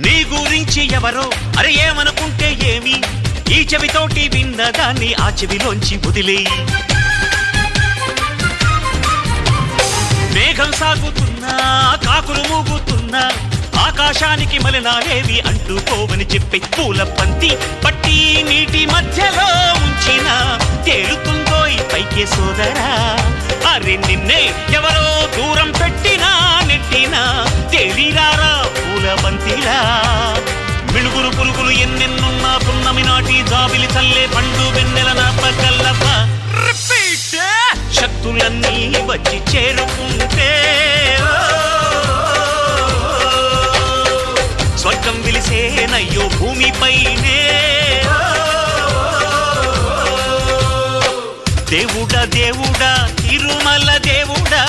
నీ గురించి ఎవరో అరే ఏమనుకుంటే ఏమి, ఈ చెవితోటి విన్నదాన్ని ఆ చెవిలోంచి వదిలేయి. మేఘం సాగుతున్నా కాకులు మూగుతున్నా ఆకాశానికి మలినాలేవి అంటుకోవని చెప్పి పూల పంతి పట్టి నీటి మధ్యలో ఉంచిన తేలుతుందో ఈ పైకే సోదరా. అరే నిన్నే ఎవరో దూరం పెట్టినా నెట్టినా తేలిరారా పూల బంతిలా. మిణుగురు పులుగులు ఎన్నెన్నున్నా పున్నమి నాటి జాబిలి చల్లే పండు వెన్నెల నా పగల్లప్ప. శక్తులన్నీ వచ్చి చేరుకుంటే స్వర్గం విలిసేనయ్యో భూమిపైనే. దేవుడా దేవుడా తిరుమల దేవుడా